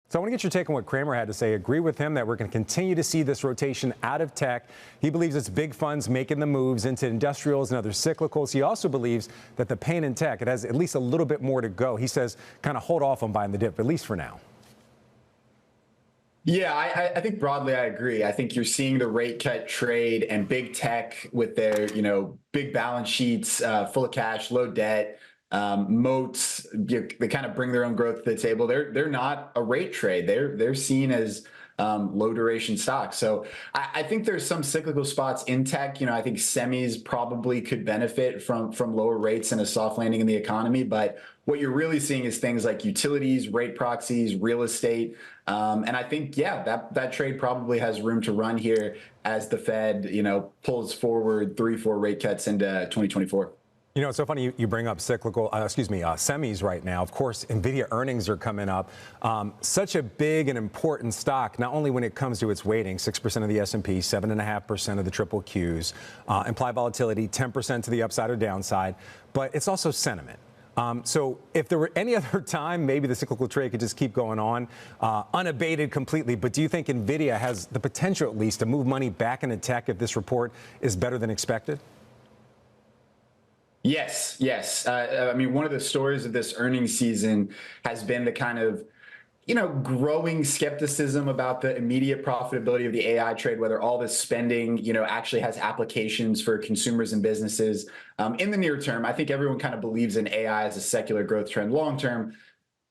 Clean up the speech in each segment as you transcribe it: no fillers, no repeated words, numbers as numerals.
So I want to get your take on what Kramer had to say. Agree with him that we're going to continue to see this rotation out of tech. He believes it's big funds making the moves into industrials and other cyclicals. He also believes that the pain in tech, it has at least a little bit more to go. He says kind of hold off on buying the dip, at least for now. Yeah, I think broadly I agree. I think you're seeing the rate cut trade and big tech with their, big balance sheets, full of cash, low debt, moats. They kind of bring their own growth to the table. They're not a rate trade. They're seen as low duration stocks. So I think there's some cyclical spots in tech. I think semis probably could benefit from lower rates and a soft landing in the economy. But what you're really seeing is things like utilities, rate proxies, real estate. And I think, that trade probably has room to run here as the Fed, pulls forward 3-4 rate cuts into 2024. It's so funny you bring up semis right now. Of course, Nvidia earnings are coming up. Such a big and important stock, not only when it comes to its weighting, 6% of the S&P, 7.5% of the triple Qs, implied volatility, 10% to the upside or downside, but it's also sentiment. So if there were any other time, maybe the cyclical trade could just keep going on, unabated completely. But do you think Nvidia has the potential, at least, to move money back into tech if this report is better than expected? Yes. One of the stories of this earnings season has been the kind of, growing skepticism about the immediate profitability of the AI trade, whether all this spending, actually has applications for consumers and businesses. In the near term, I think everyone kind of believes in AI as a secular growth trend. Long term,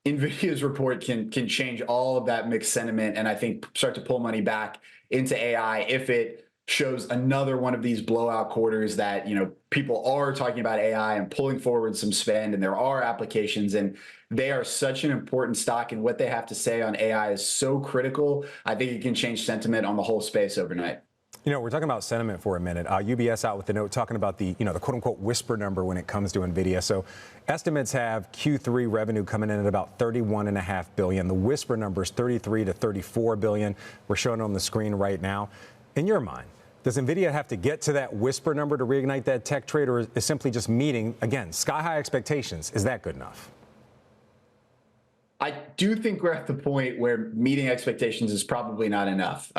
Nvidia's report can change all of that mixed sentiment and I think start to pull money back into AI if it shows another one of these blowout quarters that, people are talking about AI and pulling forward some spend, and there are applications, and they are such an important stock, and what they have to say on AI is so critical. I think it can change sentiment on the whole space overnight. We're talking about sentiment for a minute. UBS out with the note talking about the quote unquote whisper number when it comes to Nvidia. So estimates have Q3 revenue coming in at about $31.5 billion. The whisper number is $33 to $34 billion. We're showing it on the screen right now. In your mind, does Nvidia have to get to that whisper number to reignite that tech trade, or is simply just meeting, again, sky-high expectations? Is that good enough? I do think we're at the point where meeting expectations is probably not enough.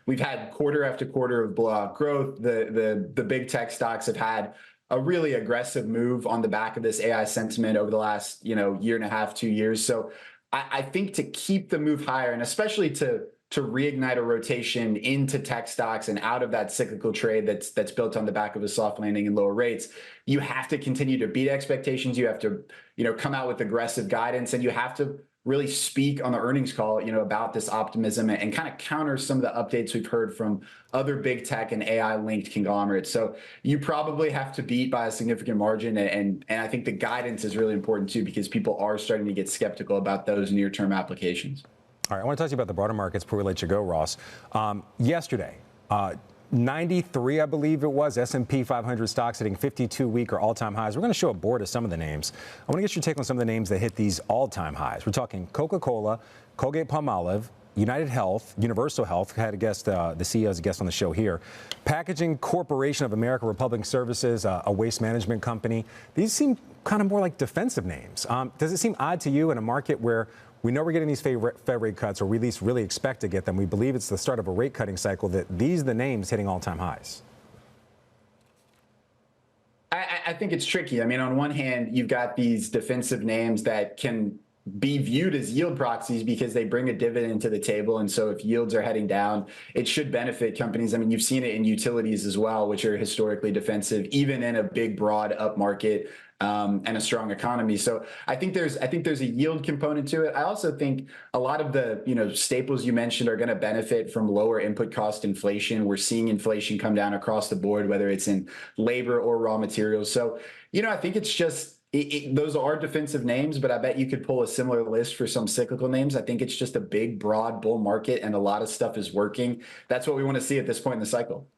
We've had quarter after quarter of blowout growth. The big tech stocks have had a really aggressive move on the back of this AI sentiment over the last year and a half, 2 years. So I think to keep the move higher, and especially to reignite a rotation into tech stocks and out of that cyclical trade that's built on the back of a soft landing and lower rates, you have to continue to beat expectations. You have to, come out with aggressive guidance, and you have to really speak on the earnings call, about this optimism and kind of counter some of the updates we've heard from other big tech and AI linked conglomerates. So you probably have to beat by a significant margin. And I think the guidance is really important too, because people are starting to get skeptical about those near-term applications. All right, I want to talk to you about the broader markets before we let you go, Ross. Yesterday, 93, I believe it was, S&P 500 stocks hitting 52-week or all-time highs. We're going to show a board of some of the names. I want to get your take on some of the names that hit these all-time highs. We're talking Coca-Cola, Colgate-Palmolive, United Health, Universal Health, had a guest, the CEO is a guest on the show here. Packaging Corporation of America, Republic Services, a waste management company. These seem kind of more like defensive names. Does it seem odd to you in a market where we know we're getting these Fed rate cuts, or we at least really expect to get them? We believe it's the start of a rate cutting cycle, that these are the names hitting all-time highs. I think it's tricky. On one hand, you've got these defensive names that can be viewed as yield proxies because they bring a dividend to the table. And so if yields are heading down, it should benefit companies. You've seen it in utilities as well, which are historically defensive, even in a big, broad up market and a strong economy. So I think there's a yield component to it. I also think a lot of the staples you mentioned are going to benefit from lower input cost inflation. We're seeing inflation come down across the board, whether it's in labor or raw materials. So I think it's just those are defensive names, but I bet you could pull a similar list for some cyclical names. I think it's just a big, broad bull market, and a lot of stuff is working. That's what we want to see at this point in the cycle.